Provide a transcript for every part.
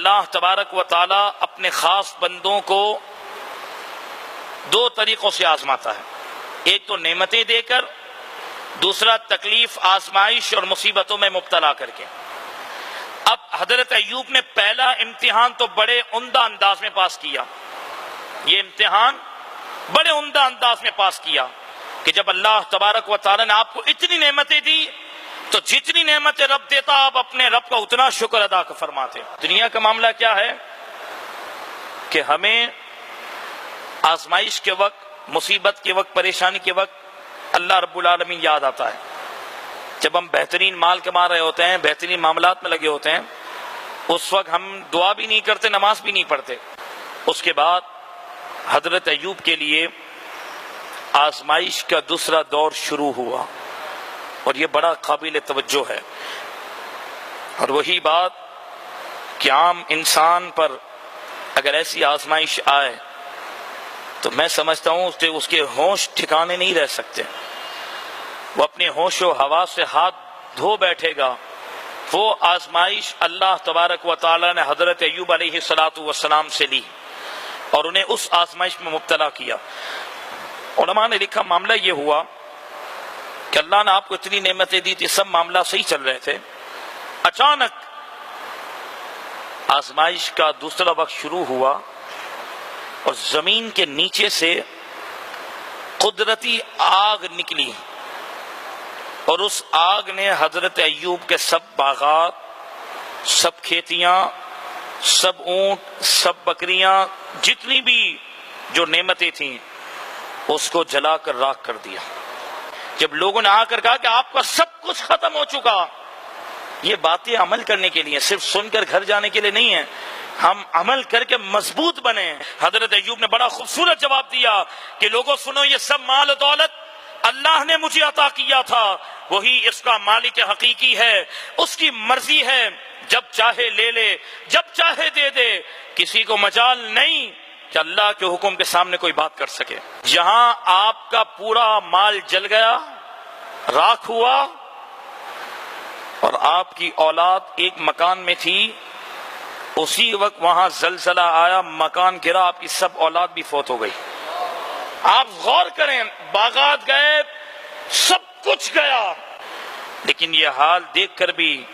اللہ تبارک و تعالی اپنے خاص بندوں کو دو طریقوں سے آزماتا ہے، ایک تو نعمتیں دے کر، دوسرا تکلیف، آزمائش اور مصیبتوں میں مبتلا کر کے۔ اب حضرت ایوب نے پہلا امتحان تو بڑے عمدہ انداز میں پاس کیا، یہ امتحان بڑے عمدہ انداز میں پاس کیا کہ جب اللہ تبارک و تعالی نے آپ کو اتنی نعمتیں دی تو جتنی نعمتیں رب دیتا آپ اپنے رب کا اتنا شکر ادا فرماتے۔ دنیا کا معاملہ کیا ہے کہ ہمیں آزمائش کے وقت، مصیبت کے وقت، پریشانی کے وقت اللہ رب العالمین یاد آتا ہے۔ جب ہم بہترین مال کما رہے ہوتے ہیں، بہترین معاملات میں لگے ہوتے ہیں، اس وقت ہم دعا بھی نہیں کرتے، نماز بھی نہیں پڑھتے۔ اس کے بعد حضرت ایوب کے لیے آزمائش کا دوسرا دور شروع ہوا، اور یہ بڑا قابل توجہ ہے۔ اور وہی بات کہ عام انسان پر اگر ایسی آزمائش آئے تو میں سمجھتا ہوں اس کے ہوش ٹھکانے نہیں رہ سکتے، وہ اپنے ہوش و حواس سے ہاتھ دھو بیٹھے گا۔ وہ آزمائش اللہ تبارک و تعالی نے حضرت ایوب علیہ السلام سے لی اور انہیں اس آزمائش میں مبتلا کیا۔ علماء نے لکھا معاملہ یہ ہوا کہ اللہ نے آپ کو اتنی نعمتیں دی تھی، سب معاملہ صحیح چل رہے تھے، اچانک آزمائش کا دوسرا وقت شروع ہوا اور زمین کے نیچے سے قدرتی آگ نکلی، اور اس آگ نے حضرت ایوب کے سب باغات، سب کھیتیاں، سب اونٹ، سب بکریاں، جتنی بھی جو نعمتیں تھیں اس کو جلا کر راکھ کر دیا۔ جب لوگوں نے آ کر کہا کہ آپ کا سب کچھ ختم ہو چکا، یہ باتیں عمل کرنے کے لیے، صرف سن کر گھر جانے کے لیے نہیں ہے، ہم عمل کر کے مضبوط بنے۔ حضرت ایوب نے بڑا خوبصورت جواب دیا کہ لوگوں سنو، یہ سب مال و دولت اللہ نے مجھے عطا کیا تھا، وہی اس کا مالک حقیقی ہے، اس کی مرضی ہے، جب چاہے لے لے، جب چاہے دے دے، کسی کو مجال نہیں کہ اللہ کے حکم کے سامنے کوئی بات کر سکے۔ جہاں آپ کا پورا مال جل گیا، راکھ ہوا، اور آپ کی اولاد ایک مکان میں تھی، اسی وقت وہاں زلزلہ آیا، مکان گرا، آپ کی سب اولاد بھی فوت ہو گئی۔ آپ غور کریں، باغات گئے، سب کچھ گیا، لیکن یہ حال دیکھ کر بھی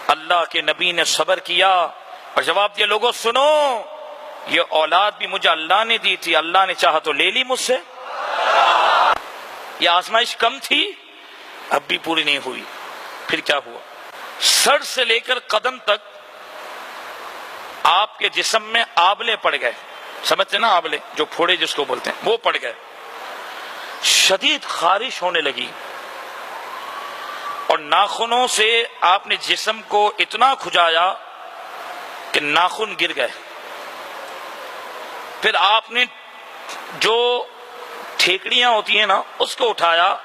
اللہ کے نبی نے صبر کیا اور جواب دیا، لوگوں سنو، یہ اولاد بھی مجھے اللہ نے دی تھی، اللہ نے چاہا تو لے لی مجھ سے۔ یہ آزمائش کم تھی، اب بھی پوری نہیں ہوئی۔ پھر کیا ہوا؟ سر سے لے کر قدم تک آپ کے جسم میں آبلے پڑ گئے، سمجھتے نا آبلے، جو پھوڑے جس کو بولتے ہیں، وہ پڑ گئے۔ شدید خارش ہونے لگی، اور ناخنوں سے آپ نے جسم کو اتنا کھجایا کہ ناخن گر گئے۔ پھر آپ نے جو ٹھیکڑیاں ہوتی ہیں نا، اس کو اٹھایا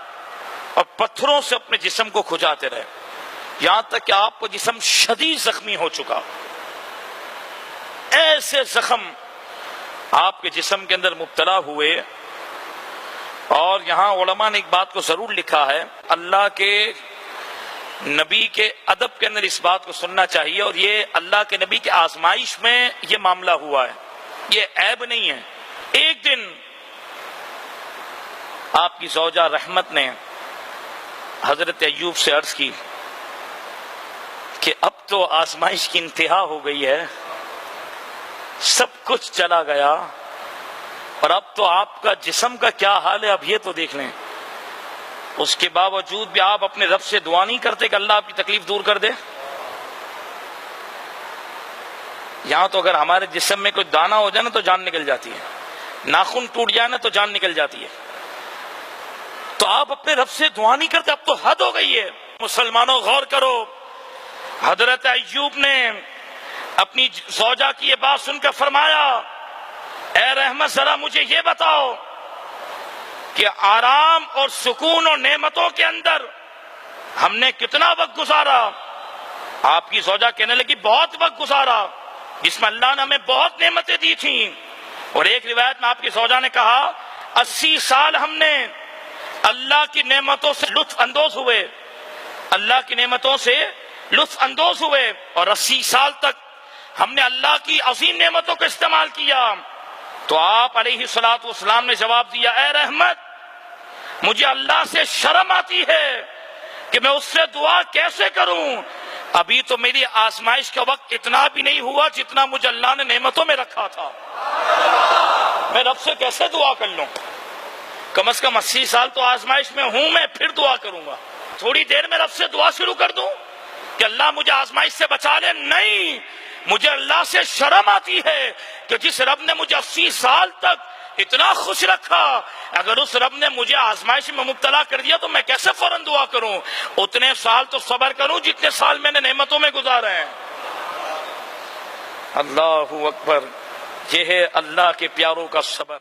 اور پتھروں سے اپنے جسم کو کھجاتے رہے، یہاں تک کہ آپ کو جسم شدید زخمی ہو چکا۔ ایسے زخم آپ کے جسم کے اندر مبتلا ہوئے، اور یہاں علماء نے ایک بات کو ضرور لکھا ہے، اللہ کے نبی کے ادب کے اندر اس بات کو سننا چاہیے، اور یہ اللہ کے نبی کے آزمائش میں یہ معاملہ ہوا ہے، یہ عیب نہیں ہے۔ ایک دن آپ کی زوجہ رحمت نے حضرت ایوب سے عرض کی کہ اب تو آزمائش کی انتہا ہو گئی ہے، سب کچھ چلا گیا، اور اب تو آپ کا جسم کا کیا حال ہے، اب یہ تو دیکھ لیں۔ اس کے باوجود بھی آپ اپنے رب سے دعا نہیں کرتے کہ اللہ آپ کی تکلیف دور کر دے؟ یہاں تو اگر ہمارے جسم میں کوئی دانہ ہو جائے نا تو جان نکل جاتی ہے، ناخن ٹوٹ جائے نا تو جان نکل جاتی ہے، تو آپ اپنے رب سے دعا نہیں کرتے؟ اب تو حد ہو گئی ہے۔ مسلمانوں غور کرو، حضرت ایوب نے اپنی زوجہ کی یہ بات سن کر فرمایا، اے رحمت ذرا مجھے یہ بتاؤ کہ آرام اور سکون اور نعمتوں کے اندر ہم نے کتنا وقت گزارا؟ آپ کی زوجہ کہنے لگی بہت وقت گزارا، جس میں اللہ نے ہمیں بہت نعمتیں دی تھیں۔ اور ایک روایت میں آپ کی زوجہ نے کہا 80 سال ہم نے اللہ کی نعمتوں سے لطف اندوز ہوئے، اللہ کی نعمتوں سے لطف اندوز ہوئے، اور 80 سال تک ہم نے اللہ کی عظیم نعمتوں کا استعمال کیا. تو آپ علیہ الصلوۃ والسلام نے جواب دیا، اے رحمت، مجھے اللہ سے شرم آتی ہے کہ میں اس سے دعا کیسے کروں. ابھی تو میری آزمائش کا وقت اتنا بھی نہیں ہوا جتنا مجھے اللہ نے نعمتوں میں رکھا تھا. میں رب سے کیسے دعا کر لوں؟ کم از کم 80 سال تو آزمائش میں ہوں، میں پھر دعا کروں گا. تھوڑی دیر میں رب سے دعا شروع کر دوں کہ اللہ مجھے آزمائش سے بچا لے؟ نہیں، مجھے اللہ سے شرم آتی ہے کہ جس رب نے مجھے 80 سال تک اتنا خوش رکھا، اگر اس رب نے مجھے آزمائش میں مبتلا کر دیا تو میں کیسے فوراً دعا کروں؟ اتنے سال تو صبر کروں جتنے سال میں نے نعمتوں میں گزارے ہیں. اللہ اکبر، یہ ہے اللہ کے پیاروں کا صبر.